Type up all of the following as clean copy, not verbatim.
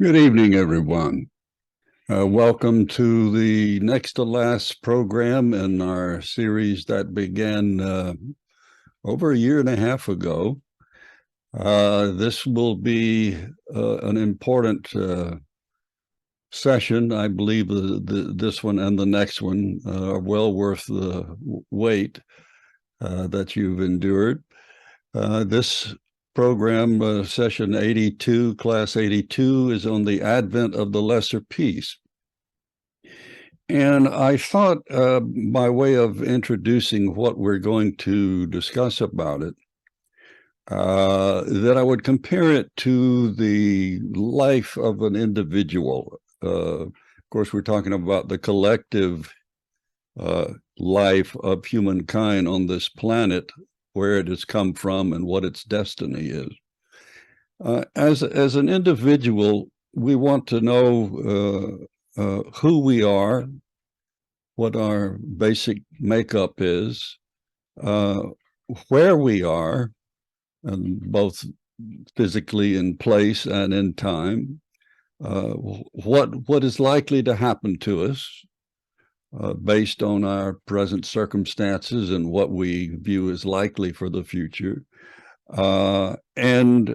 Good evening, everyone. Welcome to the next to last program in our series that began over a year and a half ago. This will be an important session. I believe this one and the next one are well worth the wait that you've endured. This program, session 82, class 82, is on the advent of the lesser peace. And I thought, by way of introducing what we're going to discuss about it, that I would compare it to the life of an individual. Of course, we're talking about the collective life of humankind on this planet, where it has come from and what its destiny is. As an individual, we want to know who we are, what our basic makeup is, where we are, both physically in place and in time, what is likely to happen to us based on our present circumstances and what we view as likely for the future, and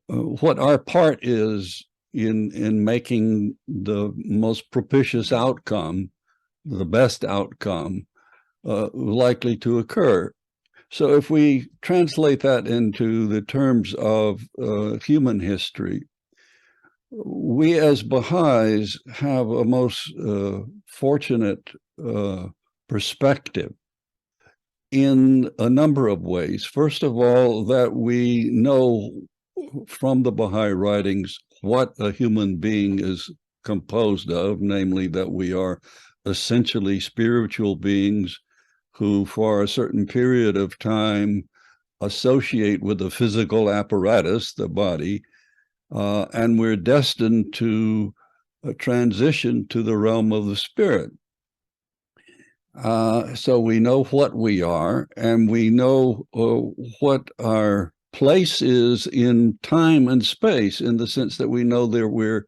what our part is in making the most propitious outcome, the best outcome likely to occur. So if we translate that into the terms of human history, we as Baha'is have a most fortunate perspective in a number of ways. First of all, that we know from the Baha'i writings what a human being is composed of, namely that we are essentially spiritual beings who, for a certain period of time, associate with the physical apparatus, the body, and we're destined to transition to the realm of the spirit. So we know what we are, and we know what our place is in time and space, in the sense that we know that we're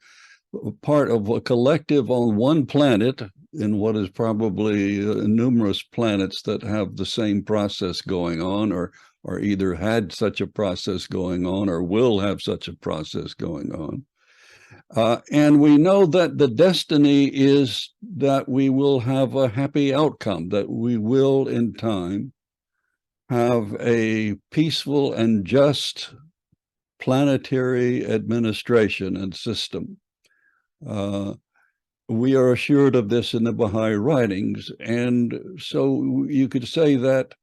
part of a collective on one planet, in what is probably numerous planets that have the same process going on, or either had such a process going on or will have such a process going on. And we know that the destiny is that we will have a happy outcome, that we will in time have a peaceful and just planetary administration and system. We are assured of this in the Baha'i writings. And so you could say that,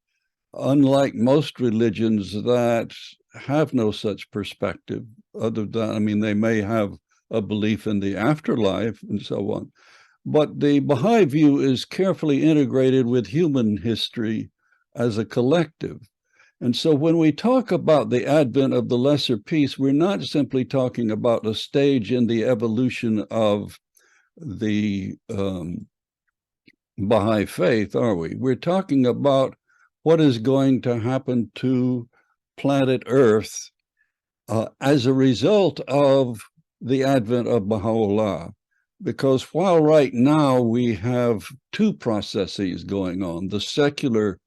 unlike most religions that have no such perspective, other than, I mean, they may have a belief in the afterlife and so on, but the Baha'i view is carefully integrated with human history as a collective. And so when we talk about the advent of the lesser peace, we're not simply talking about a stage in the evolution of the Baha'i Faith, are we? We're talking about what is going to happen to planet Earth as a result of the advent of Baha'u'llah. Because while right now we have two processes going on, the secular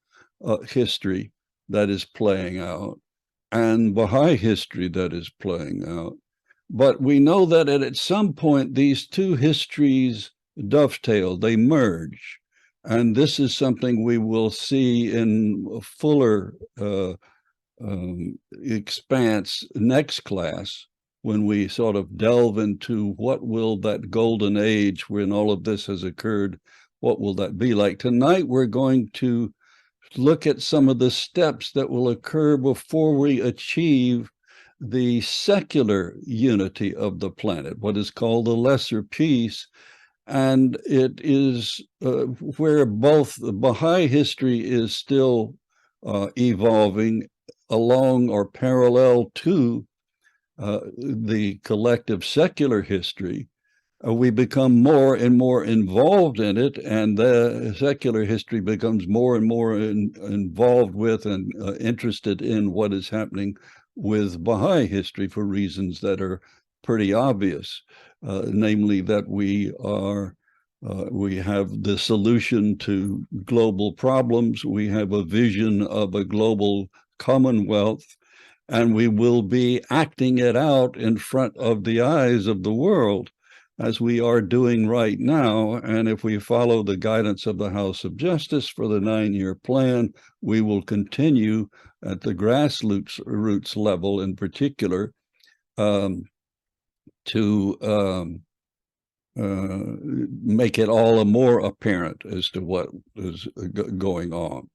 history that is playing out and Baha'i history that is playing out, but we know that at some point these two histories dovetail, they merge. And this is something we will see in a fuller expanse next class, when we sort of delve into what will that golden age when all of this has occurred, what will that be like? Tonight, we're going to look at some of the steps that will occur before we achieve the secular unity of the planet, what is called the lesser peace. And it is where both the Baha'i history is still evolving along or parallel to the collective secular history. We become more and more involved in it, and the secular history becomes more and more involved with and interested in what is happening with Baha'i history for reasons that are pretty obvious, namely that we have the solution to global problems. We have a vision of a global commonwealth, and we will be acting it out in front of the eyes of the world, as we are doing right now. And if we follow the guidance of the House of Justice for the 9-year plan, we will continue at the grassroots level in particular to make it all the more apparent as to what is going on.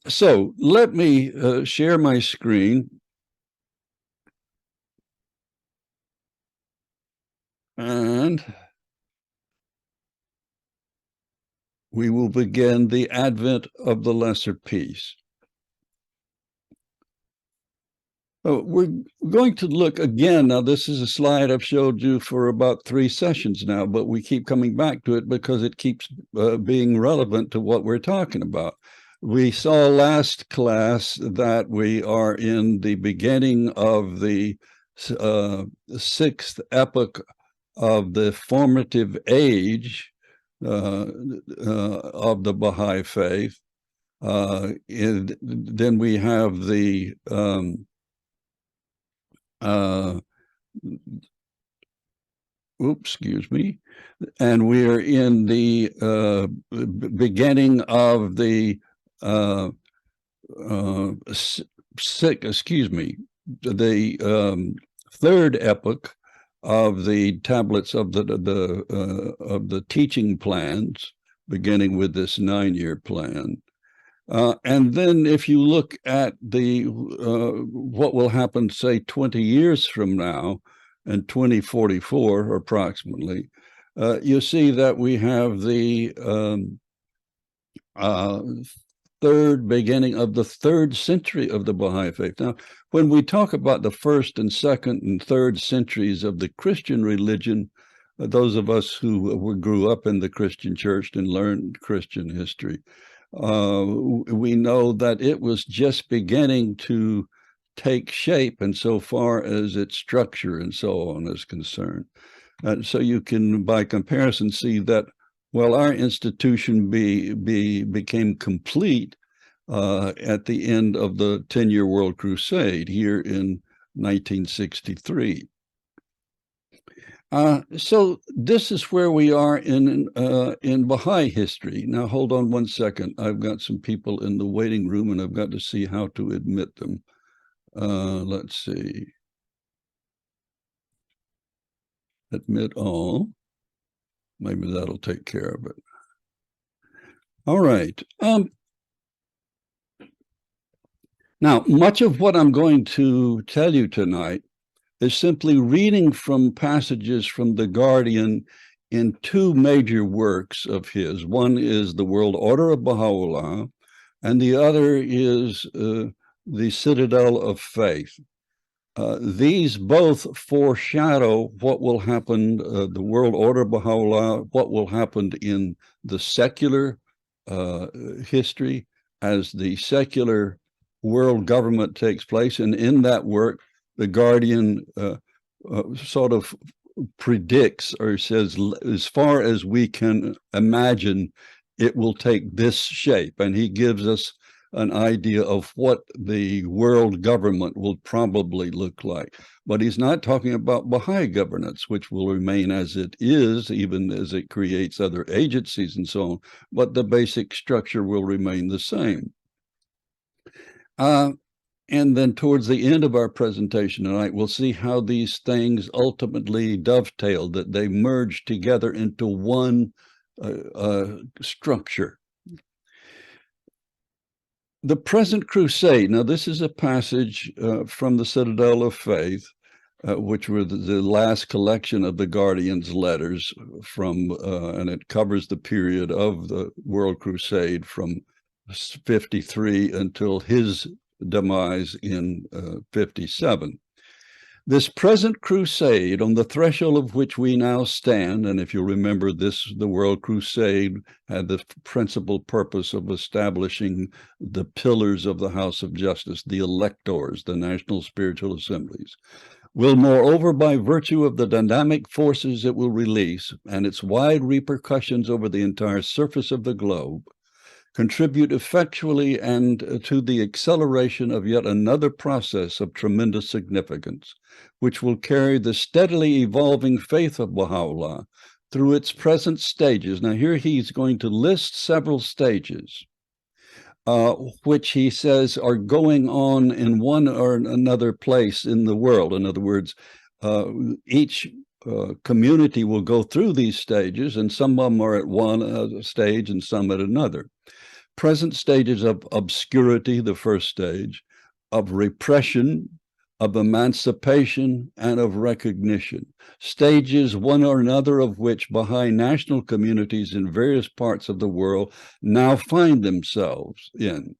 So let me share my screen. And we will begin the advent of the lesser peace. We're going to look again. Now, this is a slide I've showed you for about 3 sessions now, but we keep coming back to it because it keeps being relevant to what we're talking about. We saw last class that we are in the beginning of the 6th epoch of the formative age of the Baha'i Faith. And then we have the excuse me, and we are in the beginning of the the 3rd epoch of the tablets of the teaching plans, beginning with this 9-year plan. And then if you look at the what will happen, say, 20 years from now, in 2044 approximately, you see that we have the beginning of the 3rd century of the Baha'i Faith. Now, when we talk about the 1st and 2nd and 3rd centuries of the Christian religion, those of us who grew up in the Christian church and learned Christian history, we know that it was just beginning to take shape insofar as its structure and so on is concerned. And so you can, by comparison, see that, well, our institution became complete at the end of the 10-year World Crusade here in 1963. So this is where we are in Baha'i history. Now, hold on one second. I've got some people in the waiting room, and I've got to see how to admit them. Let's see. Admit all. Maybe that'll take care of it. All right. Now, much of what I'm going to tell you tonight is simply reading from passages from The Guardian in 2 major works of his. One is The World Order of Baha'u'llah, and the other is The Citadel of Faith. These both foreshadow what will happen, the World Order of Baha'u'llah, what will happen in the secular history as the secular world government takes place. And in that work, The Guardian sort of predicts or says, as far as we can imagine, it will take this shape. And he gives us an idea of what the world government will probably look like. But he's not talking about Baha'i governance, which will remain as it is, even as it creates other agencies and so on. But the basic structure will remain the same. And then towards the end of our presentation tonight, we'll see how these things ultimately dovetail, that they merge together into one structure. The present crusade. Now, this is a passage from the Citadel of Faith, which were the last collection of the Guardian's letters from, and it covers the period of the World Crusade from 53 until his demise in 57. This present crusade, on the threshold of which we now stand, and if you remember this, the World Crusade had the principal purpose of establishing the pillars of the House of Justice, the electors, the National Spiritual Assemblies. will moreover, by virtue of the dynamic forces it will release and its wide repercussions over the entire surface of the globe, contribute effectually and to the acceleration of yet another process of tremendous significance, which will carry the steadily evolving faith of Baha'u'llah through its present stages. Now, here he's going to list several stages, which he says are going on in one or another place in the world. In other words, each community will go through these stages, and some of them are at one stage and some at another. Present stages of obscurity, the first stage, of repression, of emancipation, and of recognition. Stages, one or another of which Baha'i national communities in various parts of the world now find themselves in.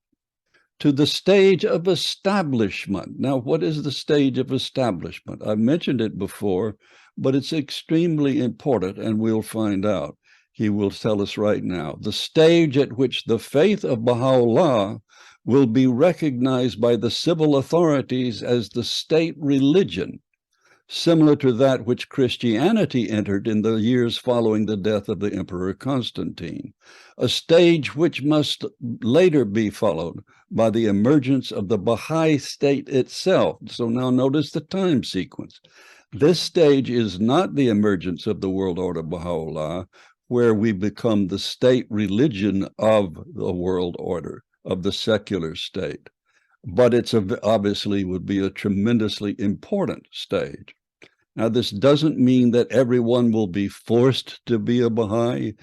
To the stage of establishment. Now, what is the stage of establishment? I've mentioned it before, but it's extremely important, and we'll find out. He will tell us right now. The stage at which the faith of Baha'u'llah will be recognized by the civil authorities as the state religion, similar to that which Christianity entered in the years following the death of the Emperor Constantine, a stage which must later be followed by the emergence of the Baha'i state itself. So now notice the time sequence. This stage is not the emergence of the world order Baha'u'llah, where we become the state religion of the world order, of the secular state. But it's obviously would be a tremendously important stage. Now, this doesn't mean that everyone will be forced to be a Baha'i.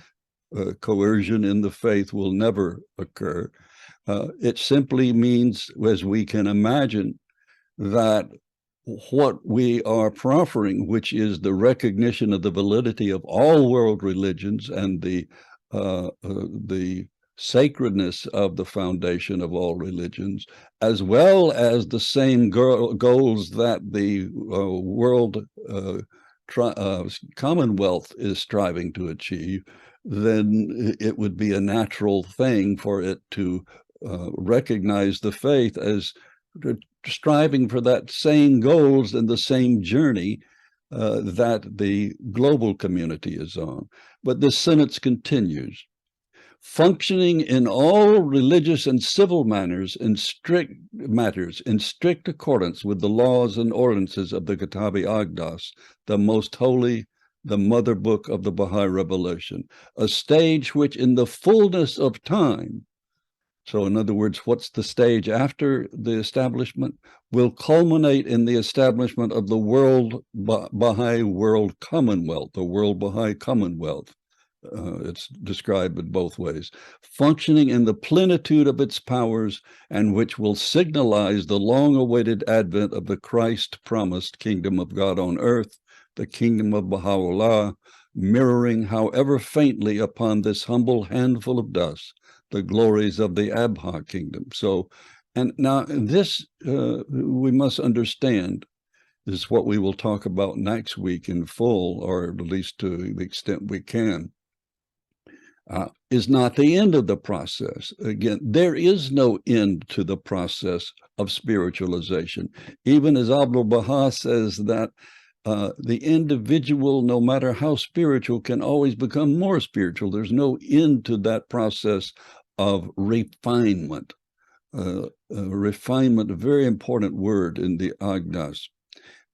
Coercion in the faith will never occur. It simply means, as we can imagine, that what we are proffering, which is the recognition of the validity of all world religions and the sacredness of the foundation of all religions, as well as the same goals that the world commonwealth is striving to achieve, then it would be a natural thing for it to recognize the faith as striving for that same goals and the same journey that the global community is on. But this sentence continues. Functioning in all religious and civil matters in strict accordance with the laws and ordinances of the Kitab-i Aqdas, the most holy, the mother book of the Baha'i revelation, a stage which in the fullness of time, so in other words, what's the stage after the establishment, will culminate in the establishment of the world Baha'i world commonwealth, the world Baha'i commonwealth. It's described in both ways, functioning in the plenitude of its powers, and which will signalize the long-awaited advent of the Christ-promised kingdom of God on earth, the kingdom of Baha'u'llah, mirroring, however faintly, upon this humble handful of dust, the glories of the Abha kingdom. So, and now this we must understand, is what we will talk about next week in full, or at least to the extent we can. Is not the end of the process. Again, there is no end to the process of spiritualization. Even as Abdul Baha says that the individual, no matter how spiritual, can always become more spiritual. There's no end to that process of refinement. Refinement, a very important word in the Agnas.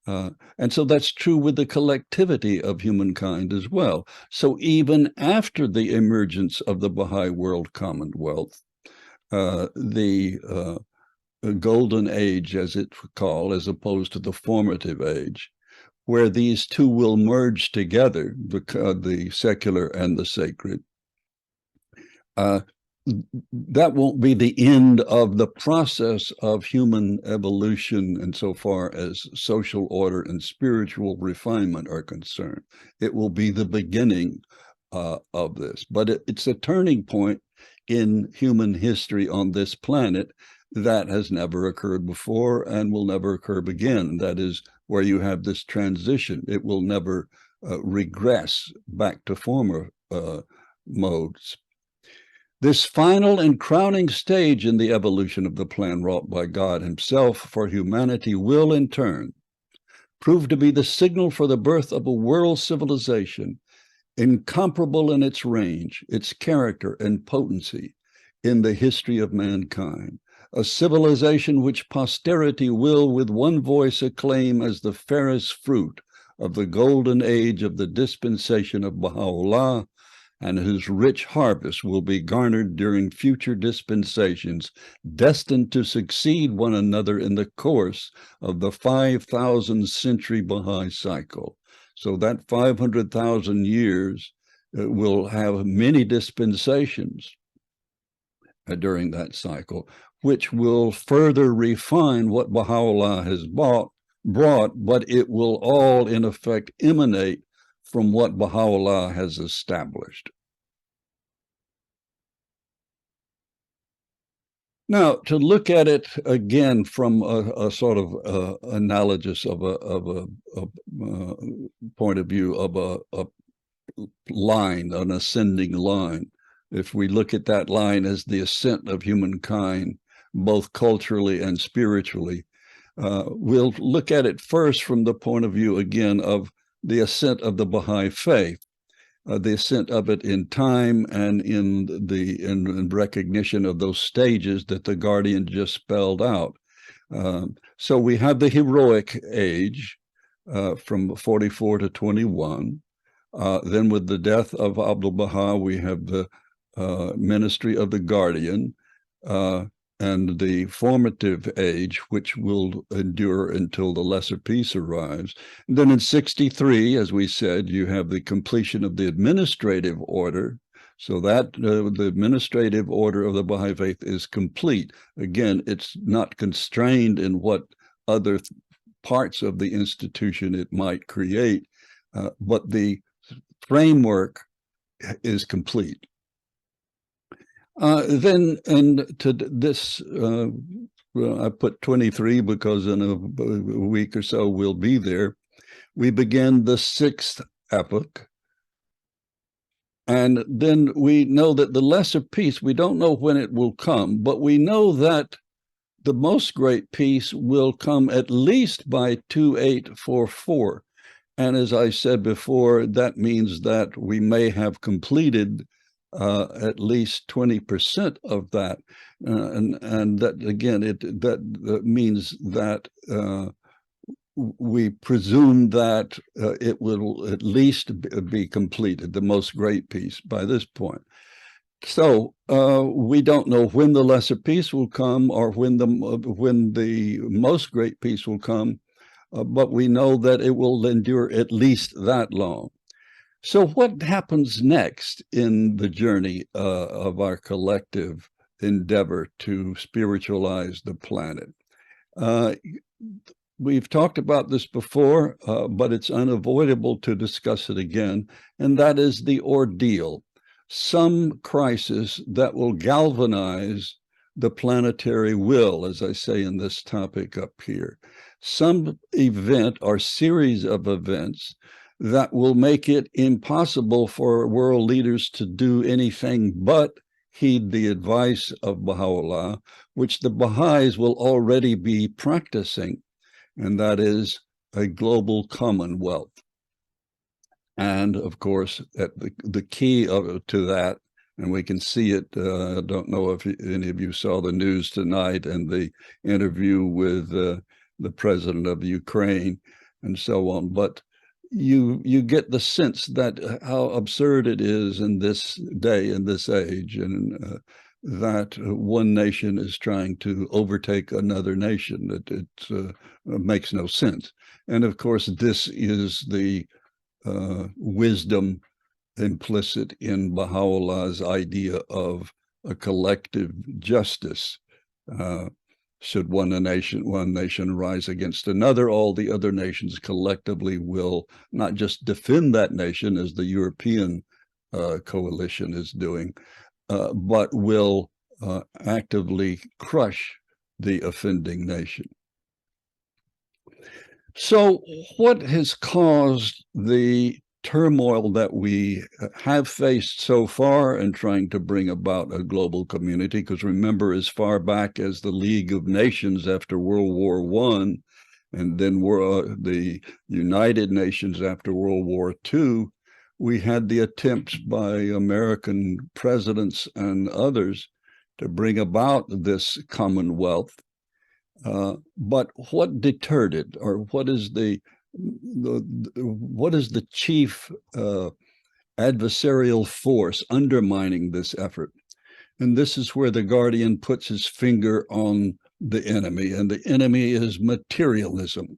And so that's true with the collectivity of humankind as well. So even after the emergence of the Baha'i World Commonwealth, the golden age, as it's called, as opposed to the formative age, where these two will merge together, the secular and the sacred, that won't be the end of the process of human evolution insofar as social order and spiritual refinement are concerned. It will be the beginning of this. But it's a turning point in human history on this planet that has never occurred before and will never occur again. That is where you have this transition. It will never regress back to former modes. This final and crowning stage in the evolution of the plan wrought by God himself for humanity will, in turn, proved to be the signal for the birth of a world civilization incomparable in its range, its character and potency in the history of mankind, a civilization which posterity will with one voice acclaim as the fairest fruit of the golden age of the dispensation of Baha'u'llah, and whose rich harvest will be garnered during future dispensations, destined to succeed one another in the course of the 5,000 century Baha'i cycle. So that 500,000 years will have many dispensations during that cycle, which will further refine what Baha'u'llah has brought, but it will all, in effect, emanate from what Baha'u'llah has established. Now, to look at it again from a sort of analogous of a point of view of a line, an ascending line, if we look at that line as the ascent of humankind, both culturally and spiritually, we'll look at it first from the point of view, again, of the ascent of the Baha'i Faith, the ascent of it in time and in recognition of those stages that the Guardian just spelled out. So we have the heroic age from 44 to 21. Then with the death of Abdu'l-Baha, we have the ministry of the Guardian, and the formative age, which will endure until the lesser peace arrives. And then in 63, as we said, you have the completion of the administrative order, so that the administrative order of the Baha'i Faith is complete. Again, it's not constrained in what other parts of the institution it might create, but the framework is complete. Then, and to this, I put 23 because in a week or so we'll be there. We begin the sixth epoch. And then we know that the lesser peace, we don't know when it will come, but we know that the most great peace will come at least by 2844. And as I said before, that means that we may have completed at least 20% of that, and that again, that means that we presume that it will at least be completed, the most great peace, by this point. So we don't know when the lesser peace will come or when the most great peace will come, but we know that it will endure at least that long. So what happens next in the journey of our collective endeavor to spiritualize the planet? We've talked about this before, but it's unavoidable to discuss it again, and that is the ordeal, some crisis that will galvanize the planetary will, as I say in this topic up here, some event or series of events that will make it impossible for world leaders to do anything but heed the advice of Baha'u'llah, which the Baha'is will already be practicing, and that is a global commonwealth. And of course, the key to that, and we can see it, I don't know if any of you saw the news tonight and the interview with the president of Ukraine and so on, but you get the sense that how absurd it is in this day, in this age, and that one nation is trying to overtake another nation. It makes no sense. And of course, this is the wisdom implicit in Baha'u'llah's idea of a collective justice. Should one nation rise against another, all the other nations collectively will not just defend that nation, as the European coalition is doing, but will actively crush the offending nation. So what has caused the turmoil that we have faced so far in trying to bring about a global community? Because remember, as far back as the League of Nations after World War I and then the United Nations after World War II, we had the attempts by American presidents and others to bring about this commonwealth. But what deterred it, or what is the chief adversarial force undermining this effort? And this is where the Guardian puts his finger on the enemy, and the enemy is materialism.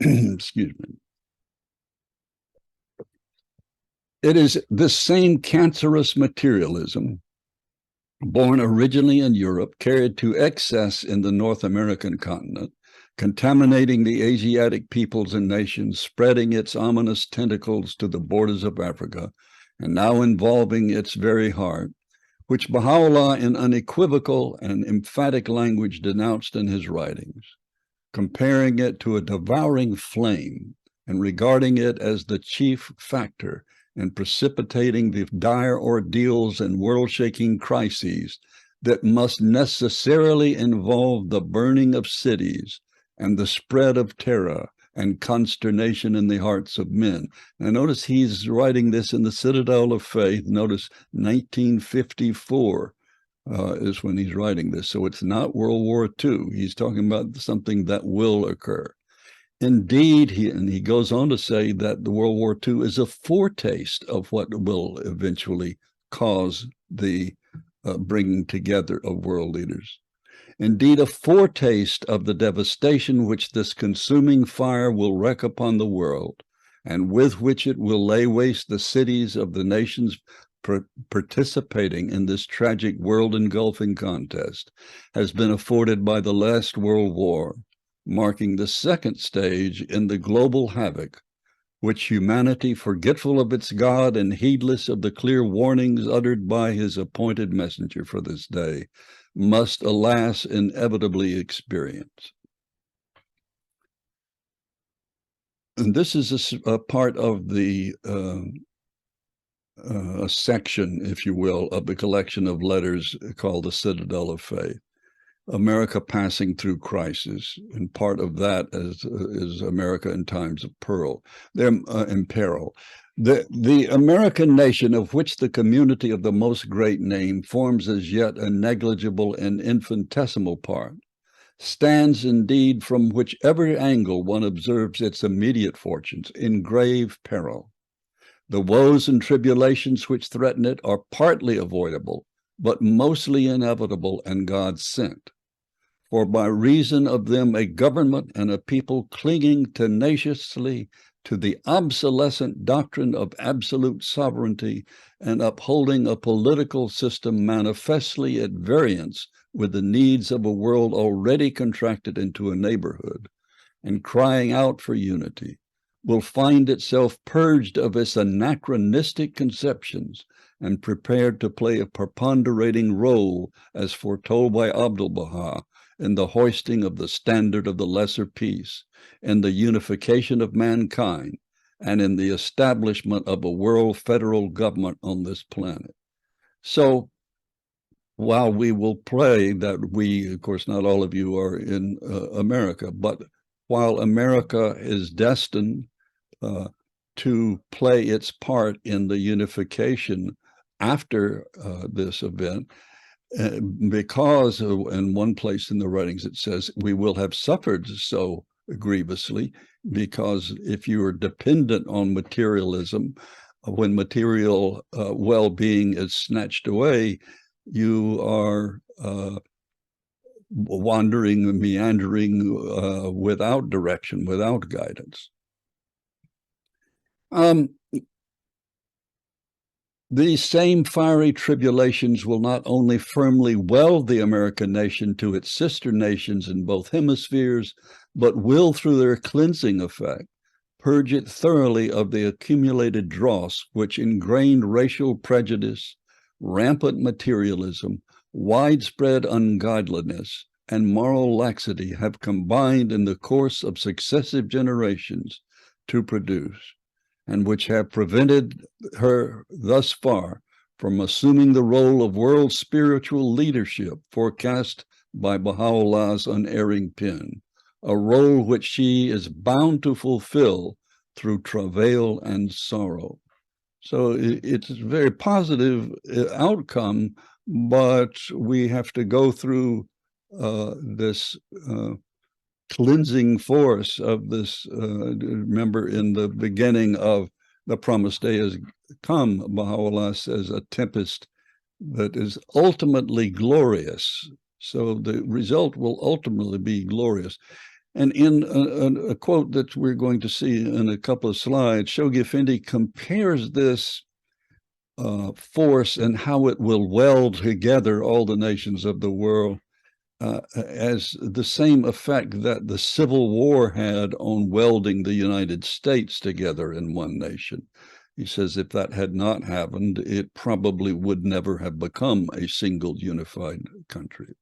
Excuse me. It is this same cancerous materialism, born originally in Europe, carried to excess in the North American continent, contaminating the Asiatic peoples and nations, spreading its ominous tentacles to the borders of Africa, and now involving its very heart, which Baha'u'llah in unequivocal and emphatic language denounced in his writings, comparing it to a devouring flame and regarding it as the chief factor in precipitating the dire ordeals and world-shaking crises that must necessarily involve the burning of cities and the spread of terror and consternation in the hearts of men. Now notice he's writing this in the Citadel of Faith. Notice 1954 is when he's writing this. So it's not World War II. He's talking about something that will occur. Indeed, he goes on to say that the World War II is a foretaste of what will eventually cause the bringing together of world leaders. Indeed, a foretaste of the devastation which this consuming fire will wreak upon the world, and with which it will lay waste the cities of the nations participating in this tragic world-engulfing contest, has been afforded by the last World War, marking the second stage in the global havoc, which humanity, forgetful of its God and heedless of the clear warnings uttered by his appointed messenger for this day, must, alas, inevitably experience. And this is a part of the a section, if you will, of the collection of letters called the Citadel of Faith. America passing through crisis, and part of that is America in times of peril. They're in peril. The American nation, of which the community of the most great name forms as yet a negligible and infinitesimal part, stands indeed, from whichever angle one observes its immediate fortunes, in grave peril. The woes and tribulations which threaten it are partly avoidable, but mostly inevitable and God sent. For by reason of them a government and a people clinging tenaciously to the obsolescent doctrine of absolute sovereignty and upholding a political system manifestly at variance with the needs of a world already contracted into a neighborhood and crying out for unity, will find itself purged of its anachronistic conceptions and prepared to play a preponderating role, as foretold by Abdu'l-Baha, in the hoisting of the standard of the lesser peace, in the unification of mankind, and in the establishment of a world federal government on this planet. So while we will pray that we, of course, not all of you are in America, but while America is destined to play its part in the unification after this event, because in one place in the writings it says we will have suffered so grievously, because if you are dependent on materialism, when material well-being is snatched away, you are wandering, meandering without direction, without guidance. These same fiery tribulations will not only firmly weld the American nation to its sister nations in both hemispheres, but will, through their cleansing effect, purge it thoroughly of the accumulated dross which ingrained racial prejudice, rampant materialism, widespread ungodliness, and moral laxity have combined in the course of successive generations to produce, and which have prevented her thus far from assuming the role of world spiritual leadership forecast by Baha'u'llah's unerring pen, a role which she is bound to fulfill through travail and sorrow. So it's a very positive outcome, but we have to go through this cleansing force of this. Remember, in the beginning of the promised day has come, Baha'u'llah says, a tempest that is ultimately glorious. So the result will ultimately be glorious. And in a quote that we're going to see in a couple of slides, Shoghi Effendi compares this force and how it will weld together all the nations of the world as the same effect that the Civil War had on welding the United States together in one nation. He says if that had not happened, it probably would never have become a single unified country.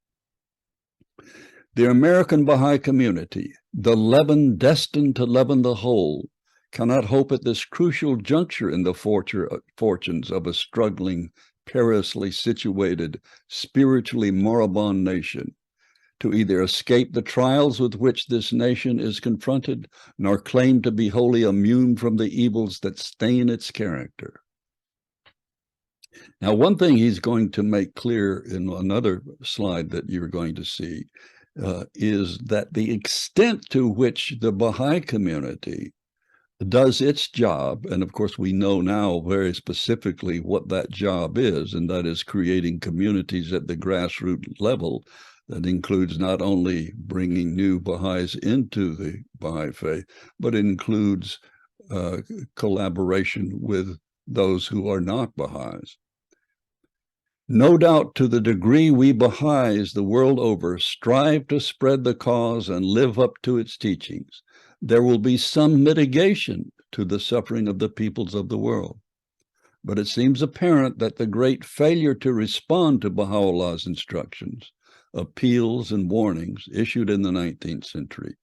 The American Baha'i community, the leaven destined to leaven the whole, cannot hope at this crucial juncture in the fortunes of a struggling, perilously situated, spiritually moribund nation to either escape the trials with which this nation is confronted, nor claim to be wholly immune from the evils that stain its character. Now, one thing he's going to make clear in another slide that you're going to see is that the extent to which the Baha'i community does its job, and of course we know now very specifically what that job is, and that is creating communities at the grassroots level that includes not only bringing new Baha'is into the Baha'i faith, but includes collaboration with those who are not Baha'is. No doubt to the degree we Baha'is the world over strive to spread the cause and live up to its teachings, there will be some mitigation to the suffering of the peoples of the world. But it seems apparent that the great failure to respond to Baha'u'llah's instructions, appeals and warnings issued in the 19th century,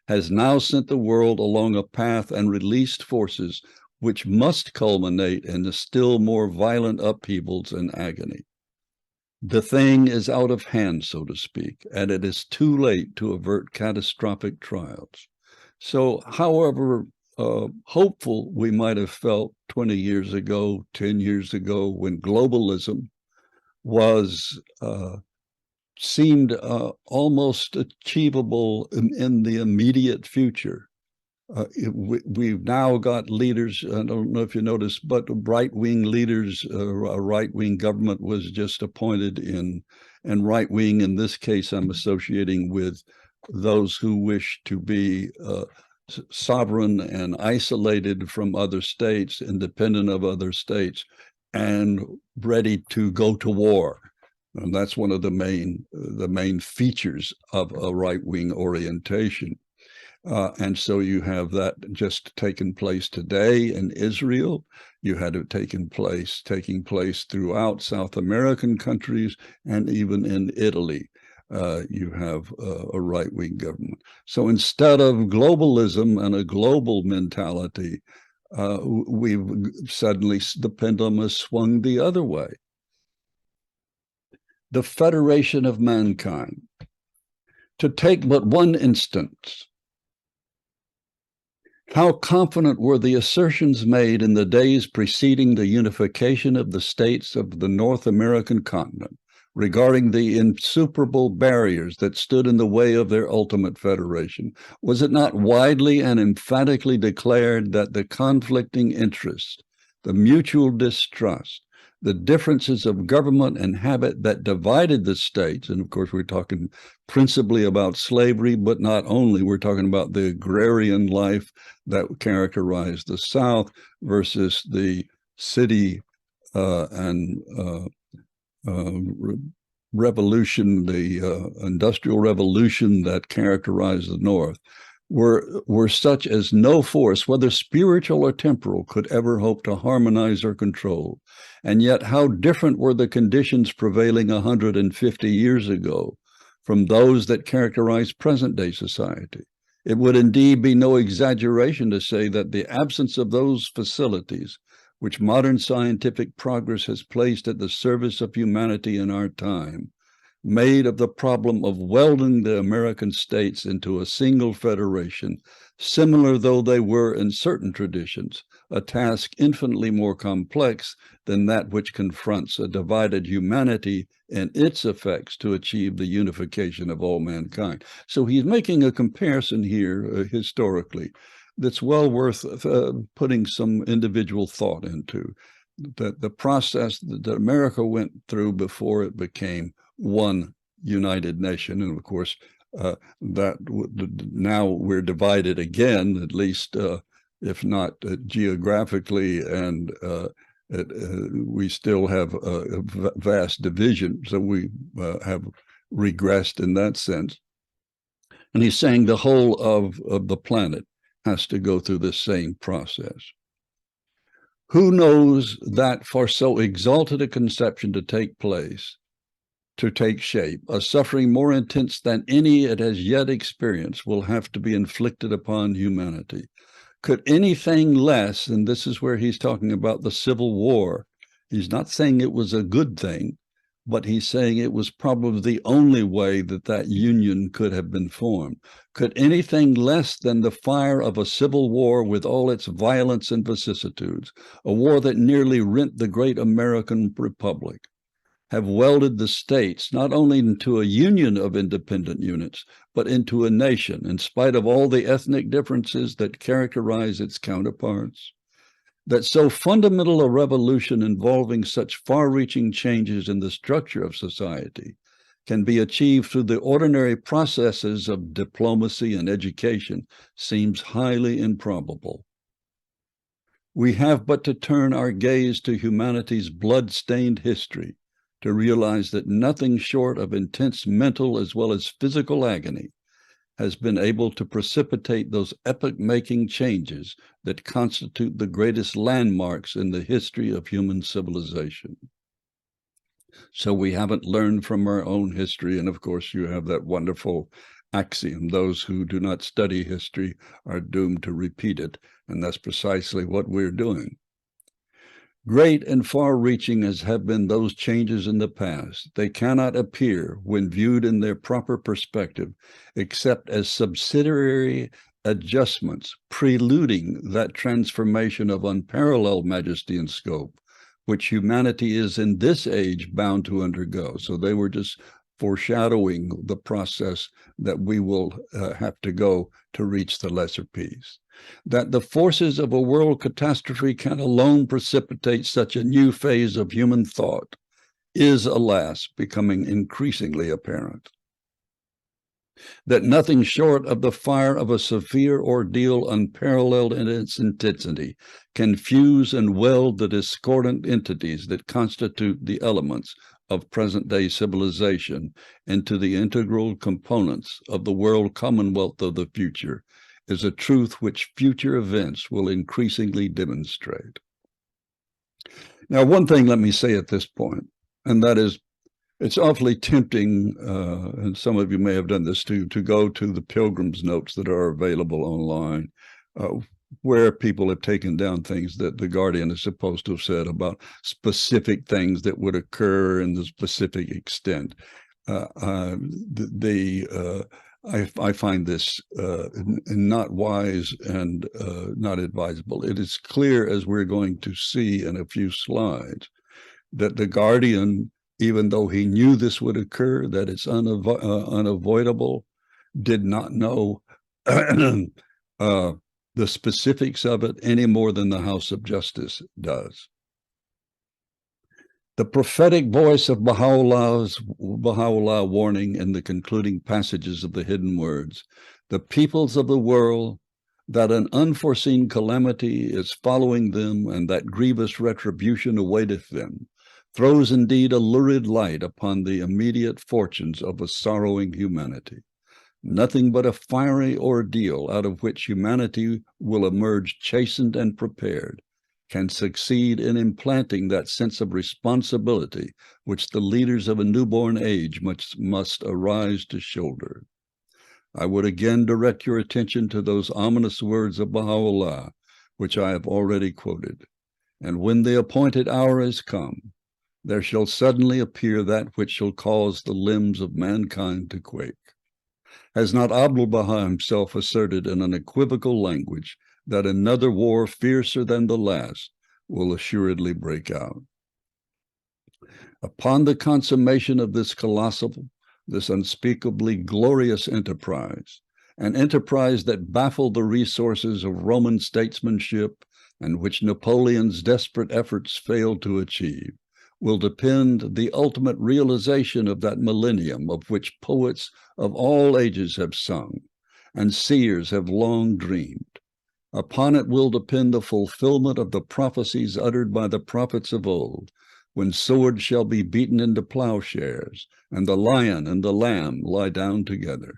has now sent the world along a path and released forces which must culminate in the still more violent upheavals and agony. The thing is out of hand, so to speak, and it is too late to avert catastrophic trials. So, however hopeful we might have felt 20 years ago, 10 years ago, when globalism was seemed almost achievable in the immediate future. We've now got leaders, I don't know if you noticed, but right-wing leaders, a right-wing government was just appointed and right-wing, in this case, I'm associating with those who wish to be sovereign and isolated from other states, independent of other states, and ready to go to war. And that's one of the main features of a right-wing orientation. And so you have that just taken place today in Israel. You had it taking place throughout South American countries, and even in Italy, you have a right-wing government. So instead of globalism and a global mentality, we've suddenly, the pendulum has swung the other way. The federation of mankind. To take but one instance, how confident were the assertions made in the days preceding the unification of the states of the North American continent regarding the insuperable barriers that stood in the way of their ultimate federation? Was it not widely and emphatically declared that the conflicting interests, the mutual distrust, the differences of government and habit that divided the states, and of course we're talking principally about slavery, but not only, we're talking about the agrarian life that characterized the South versus the city and revolution, the industrial revolution that characterized the North, were such as no force, whether spiritual or temporal, could ever hope to harmonize or control. And yet how different were the conditions prevailing 150 years ago from those that characterize present-day society. It would indeed be no exaggeration to say that the absence of those facilities which modern scientific progress has placed at the service of humanity in our time made of the problem of welding the American states into a single federation, similar though they were in certain traditions, a task infinitely more complex than that which confronts a divided humanity and its effects to achieve the unification of all mankind. So he's making a comparison here historically that's well worth putting some individual thought into. That the process that America went through before it became one united nation, and of course that now we're divided again, at least if not geographically, and we still have a vast division, so we have regressed in that sense. And he's saying the whole of the planet has to go through this same process. Who knows that for so exalted a conception to take place, to take shape, a suffering more intense than any it has yet experienced will have to be inflicted upon humanity? Could anything less, and this is where he's talking about the Civil War, he's not saying it was a good thing, but he's saying it was probably the only way that that union could have been formed. Could anything less than the fire of a civil war with all its violence and vicissitudes, a war that nearly rent the great American Republic, have welded the states not only into a union of independent units, but into a nation, in spite of all the ethnic differences that characterize its counterparts? That so fundamental a revolution involving such far-reaching changes in the structure of society can be achieved through the ordinary processes of diplomacy and education seems highly improbable. We have but to turn our gaze to humanity's blood-stained history to realize that nothing short of intense mental as well as physical agony has been able to precipitate those epoch-making changes that constitute the greatest landmarks in the history of human civilization. So we haven't learned from our own history, and of course you have that wonderful axiom, those who do not study history are doomed to repeat it, and that's precisely what we're doing. Great and far-reaching as have been those changes in the past, they cannot appear, when viewed in their proper perspective, except as subsidiary adjustments preluding that transformation of unparalleled majesty and scope, which humanity is in this age bound to undergo. So they were just foreshadowing the process that we will have to go to reach the lesser peace. That the forces of a world catastrophe can alone precipitate such a new phase of human thought is, alas, becoming increasingly apparent. That nothing short of the fire of a severe ordeal unparalleled in its intensity can fuse and weld the discordant entities that constitute the elements of present-day civilization into the integral components of the world commonwealth of the future is a truth which future events will increasingly demonstrate. Now, one thing let me say at this point, and that is, it's awfully tempting, and some of you may have done this too, to go to the Pilgrim's notes that are available online, where people have taken down things that the Guardian is supposed to have said about specific things that would occur in the specific extent. I find this not wise and not advisable. It is clear, as we're going to see in a few slides, that the Guardian, even though he knew this would occur, that it's unavoidable, did not know the specifics of it any more than the House of Justice does. The prophetic voice of Baha'u'llah warning in the concluding passages of the hidden words, the peoples of the world, that an unforeseen calamity is following them and that grievous retribution awaiteth them, throws indeed a lurid light upon the immediate fortunes of a sorrowing humanity. Nothing but a fiery ordeal out of which humanity will emerge chastened and prepared can succeed in implanting that sense of responsibility which the leaders of a newborn age must arise to shoulder. I would again direct your attention to those ominous words of Baha'u'llah, which I have already quoted. And when the appointed hour is come, there shall suddenly appear that which shall cause the limbs of mankind to quake. Has not Abdul Baha himself asserted in unequivocal language that another war fiercer than the last will assuredly break out? Upon the consummation of this colossal, this unspeakably glorious enterprise, an enterprise that baffled the resources of Roman statesmanship and which Napoleon's desperate efforts failed to achieve, will depend the ultimate realization of that millennium of which poets of all ages have sung and seers have long dreamed. Upon it will depend the fulfillment of the prophecies uttered by the prophets of old, when swords shall be beaten into plowshares, and the lion and the lamb lie down together.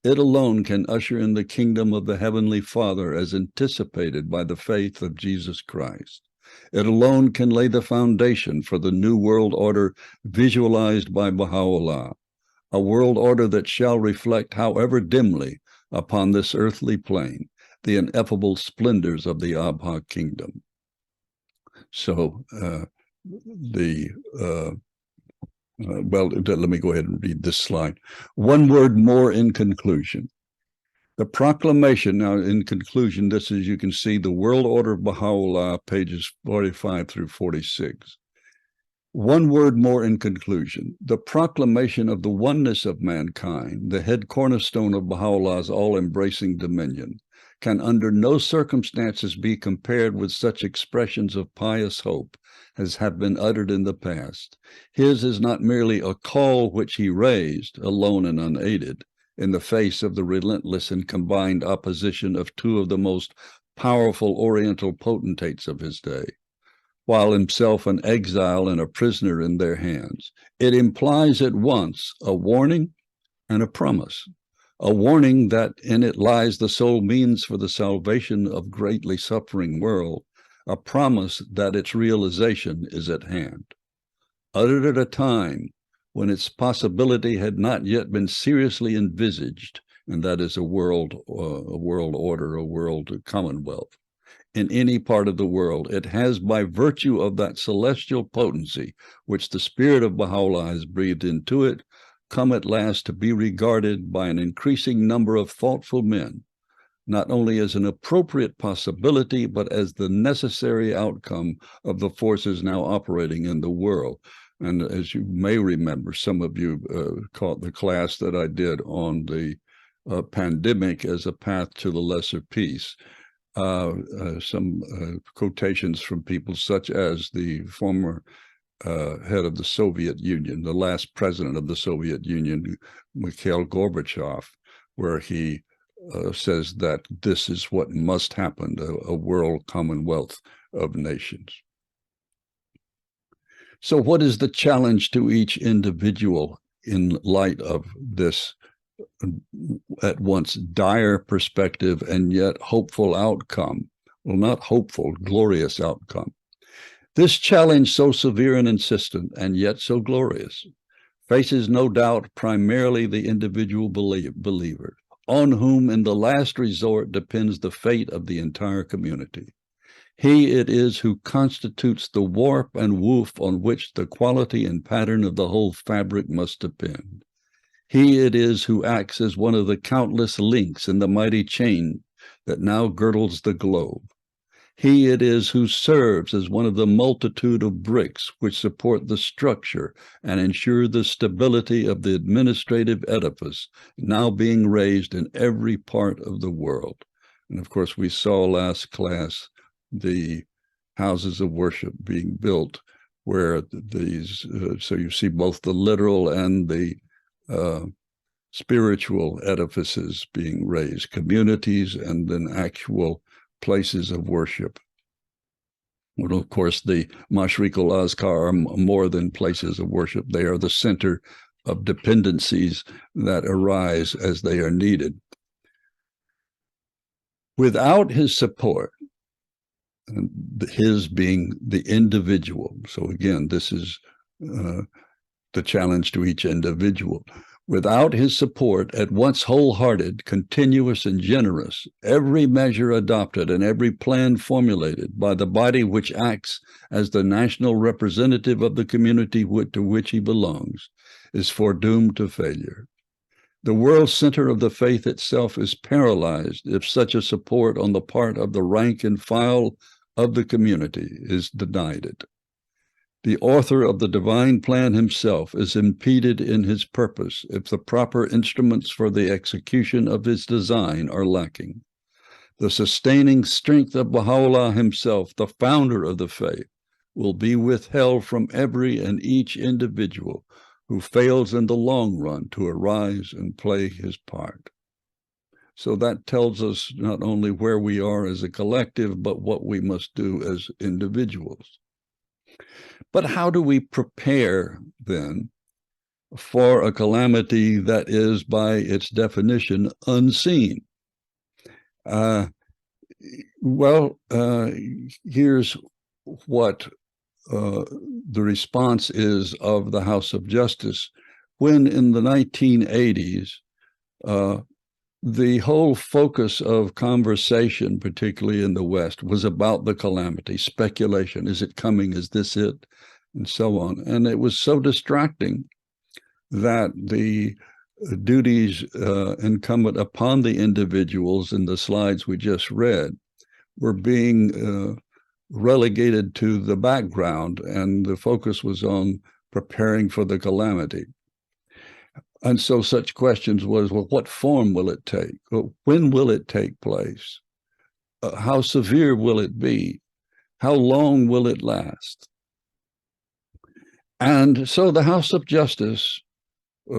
It alone can usher in the kingdom of the Heavenly Father as anticipated by the faith of Jesus Christ. It alone can lay the foundation for the new world order visualized by Baha'u'llah, a world order that shall reflect, however dimly, upon this earthly plane, the ineffable splendors of the Abha kingdom. So, well, let me go ahead and read this slide. One word more in conclusion. The proclamation, now in conclusion, this is, you can see the World Order of Baha'u'llah, pages 45 through 46. One word more in conclusion. The proclamation of the oneness of mankind, the head cornerstone of Baha'u'llah's all-embracing dominion, can under no circumstances be compared with such expressions of pious hope as have been uttered in the past. His is not merely a call which he raised, alone and unaided, in the face of the relentless and combined opposition of two of the most powerful Oriental potentates of his day, while himself an exile and a prisoner in their hands. It implies at once a warning and a promise. A warning that in it lies the sole means for the salvation of greatly suffering world, a promise that its realization is at hand. Uttered at a time when its possibility had not yet been seriously envisaged, and that is a world order, a world commonwealth. In any part of the world, it has, by virtue of that celestial potency which the spirit of Baha'u'llah has breathed into it, come at last to be regarded by an increasing number of thoughtful men, not only as an appropriate possibility, but as the necessary outcome of the forces now operating in the world. And as you may remember, some of you caught the class that I did on the pandemic as a path to the lesser peace. Some quotations from people such as the former head of the Soviet Union, the last president of the Soviet Union, Mikhail Gorbachev, where he says that this is what must happen, a world commonwealth of nations. So what is the challenge to each individual in light of this at once dire perspective and yet hopeful outcome? Well, not hopeful, glorious outcome. This challenge, so severe and insistent and yet so glorious, faces no doubt primarily the individual believer, on whom in the last resort depends the fate of the entire community. He it is who constitutes the warp and woof on which the quality and pattern of the whole fabric must depend. He it is who acts as one of the countless links in the mighty chain that now girdles the globe. He it is who serves as one of the multitude of bricks which support the structure and ensure the stability of the administrative edifice now being raised in every part of the world. And of course, we saw last class the houses of worship being built where these, so you see both the literal and the spiritual edifices being raised, communities and then actual places of worship. Well, of course, the Mashriq al-Azkar are more than places of worship. They are the center of dependencies that arise as they are needed. Without his support, his being the individual, so again, this is the challenge to each individual. Without his support, at once wholehearted, continuous, and generous, every measure adopted and every plan formulated by the body which acts as the national representative of the community to which he belongs is foredoomed to failure. The world center of the faith itself is paralyzed if such a support on the part of the rank and file of the community is denied it. The author of the divine plan himself is impeded in his purpose if the proper instruments for the execution of his design are lacking. The sustaining strength of Baha'u'llah himself, the founder of the faith, will be withheld from every and each individual who fails in the long run to arise and play his part. So that tells us not only where we are as a collective, but what we must do as individuals. But how do we prepare, then, for a calamity that is, by its definition, unseen? Here's what the response is of the House of Justice when, in the 1980s, the whole focus of conversation, particularly in the West, was about the calamity, speculation. Is it coming? Is this it? And so on. And it was so distracting that the duties incumbent upon the individuals in the slides we just read were being relegated to the background, and the focus was on preparing for the calamity. And so such questions was, well, what form will it take? When will it take place? How severe will it be? How long will it last? And so the House of Justice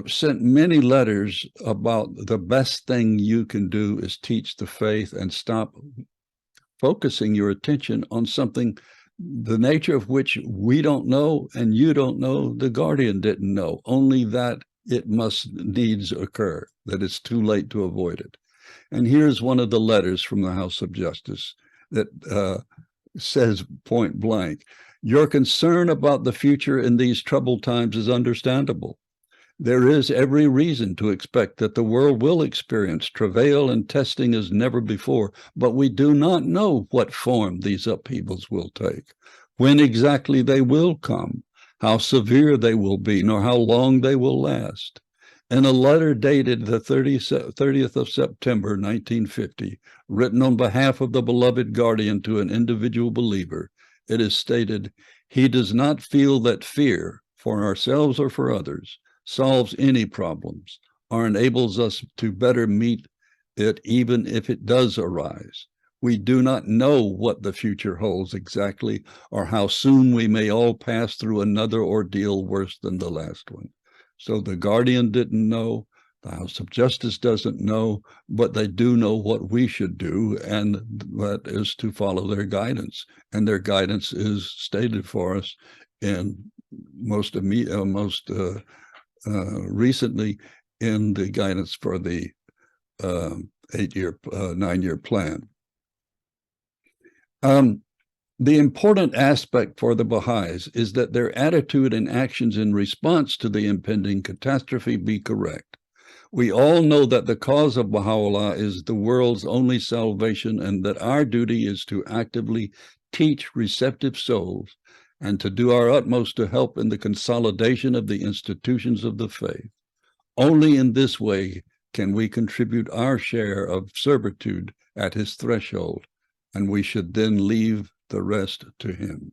sent many letters about the best thing you can do is teach the faith and stop focusing your attention on something, the nature of which we don't know and you don't know, the guardian didn't know, only that it must needs occur, that it's too late to avoid it. And here's one of the letters from the House of Justice that says point blank, your concern about the future in these troubled times is understandable. There is every reason to expect that the world will experience travail and testing as never before, but we do not know what form these upheavals will take, when exactly they will come, how severe they will be, nor how long they will last. In a letter dated the 30th of September, 1950, written on behalf of the beloved guardian to an individual believer, it is stated, he does not feel that fear, for ourselves or for others, solves any problems or enables us to better meet it even if it does arise. We do not know what the future holds exactly or how soon we may all pass through another ordeal worse than the last one. So the guardian didn't know, the House of Justice doesn't know, but they do know what we should do, and that is to follow their guidance. And their guidance is stated for us in recently in the guidance for the 9-year plan. The important aspect for the Baha'is is that their attitude and actions in response to the impending catastrophe be correct. We all know that the cause of Baha'u'llah is the world's only salvation, and that our duty is to actively teach receptive souls and to do our utmost to help in the consolidation of the institutions of the faith. Only in this way can we contribute our share of servitude at his threshold, and we should then leave the rest to him.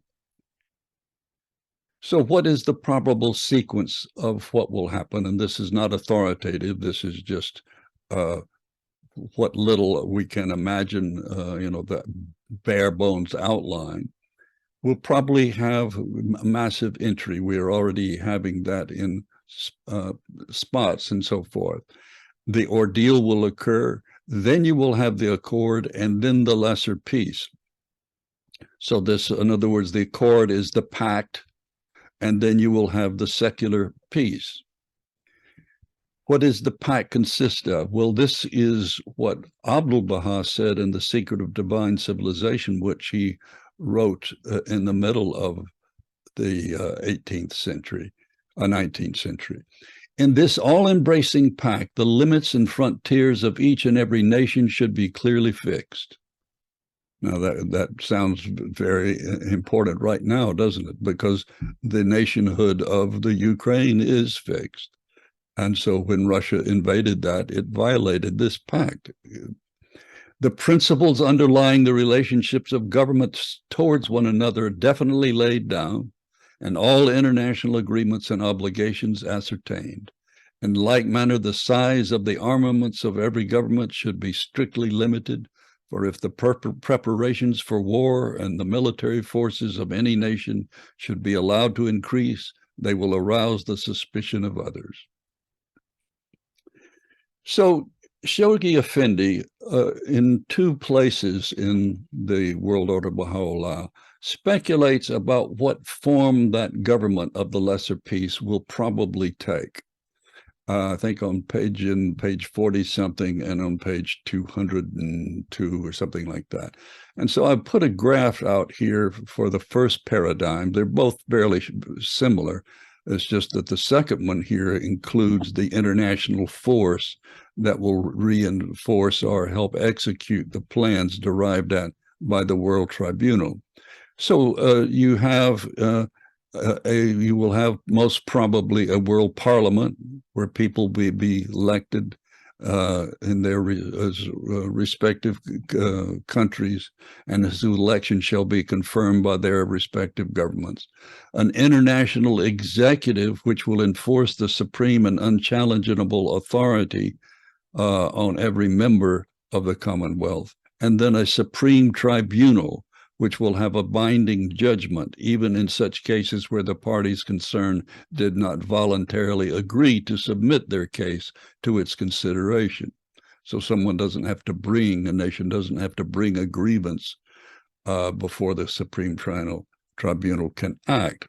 So what is the probable sequence of what will happen? And this is not authoritative. This is just what little we can imagine, the bare bones outline. We'll probably have massive entry. We are already having that in spots and so forth. The ordeal will occur. Then you will have the accord and then the lesser peace. So this, in other words, the accord is the pact, and then you will have the secular peace. What does the pact consist of? Well, this is what Abdu'l-Baha said in The Secret of Divine Civilization, which he wrote in the middle of the 19th century. In this all-embracing pact, the limits and frontiers of each and every nation should be clearly fixed. Now, that sounds very important right now, doesn't it? Because the nationhood of the Ukraine is fixed. And so when Russia invaded that, it violated this pact. The principles underlying the relationships of governments towards one another are definitely laid down, and all international agreements and obligations ascertained. In like manner, the size of the armaments of every government should be strictly limited, for if the preparations for war and the military forces of any nation should be allowed to increase, they will arouse the suspicion of others. So Shoghi Effendi, in two places in the World Order Baha'u'llah, speculates about what form that government of the lesser peace will probably take. I think on page 40-something and on page 202 or something like that. And so I've put a graph out here for the first paradigm. They're both fairly similar. It's just that the second one here includes the international force that will reinforce or help execute the plans derived at by the World Tribunal. So you will have most probably a world parliament where people will be elected in their respective countries, and whose election shall be confirmed by their respective governments. An international executive which will enforce the supreme and unchallengeable authority on every member of the Commonwealth, and then a supreme tribunal which will have a binding judgment, even in such cases where the parties concerned did not voluntarily agree to submit their case to its consideration. So a nation doesn't have to bring a grievance before the Supreme Tribunal can act.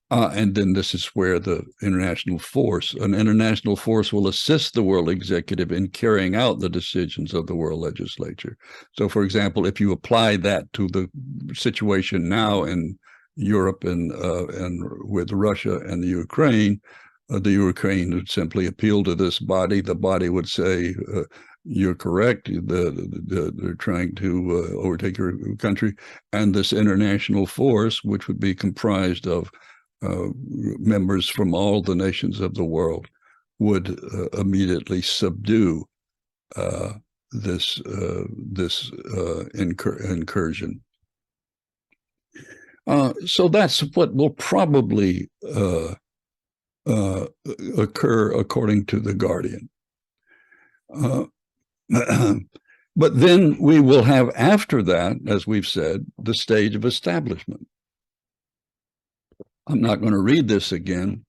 And then this is where an international force will assist the world executive in carrying out the decisions of the world legislature. So, for example, if you apply that to the situation now in Europe and with Russia and the Ukraine would simply appeal to this body. The body would say, you're correct. They're trying to overtake your country. And this international force, which would be comprised of members from all the nations of the world, would immediately subdue this incursion. So that's what will probably occur according to the Guardian. But then we will have, after that, as we've said, the stage of establishment. I'm not going to read this again,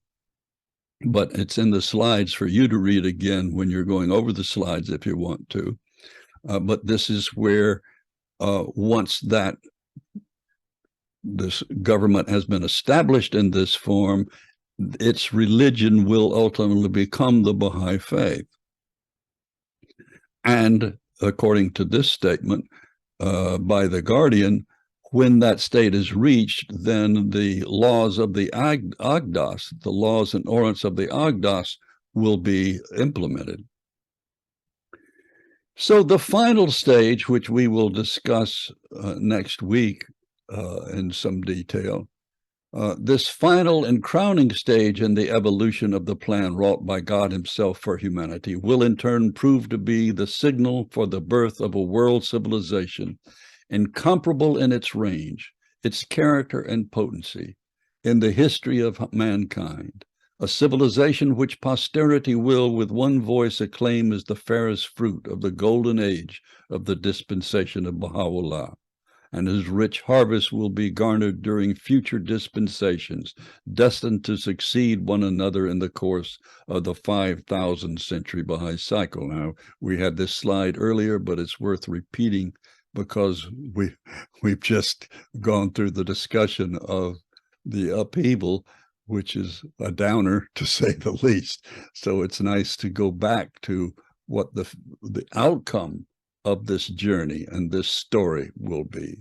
but it's in the slides for you to read again when you're going over the slides if you want to. But this is where once this government has been established in this form, its religion will ultimately become the Baha'i Faith. And according to this statement by the Guardian, when that state is reached, then the laws of the Agdas, the laws and ordinance of the Agdas, will be implemented. So the final stage, which we will discuss next week in some detail, this final and crowning stage in the evolution of the plan wrought by God himself for humanity will in turn prove to be the signal for the birth of a world civilization incomparable in its range, its character and potency in the history of mankind, a civilization which posterity will with one voice acclaim as the fairest fruit of the golden age of the dispensation of Baha'u'llah, and whose rich harvest will be garnered during future dispensations, destined to succeed one another in the course of the 5,000 century Baha'i cycle. Now, we had this slide earlier, but it's worth repeating because we've just gone through the discussion of the upheaval, which is a downer to say the least. So it's nice to go back to what the outcome of this journey and this story will be.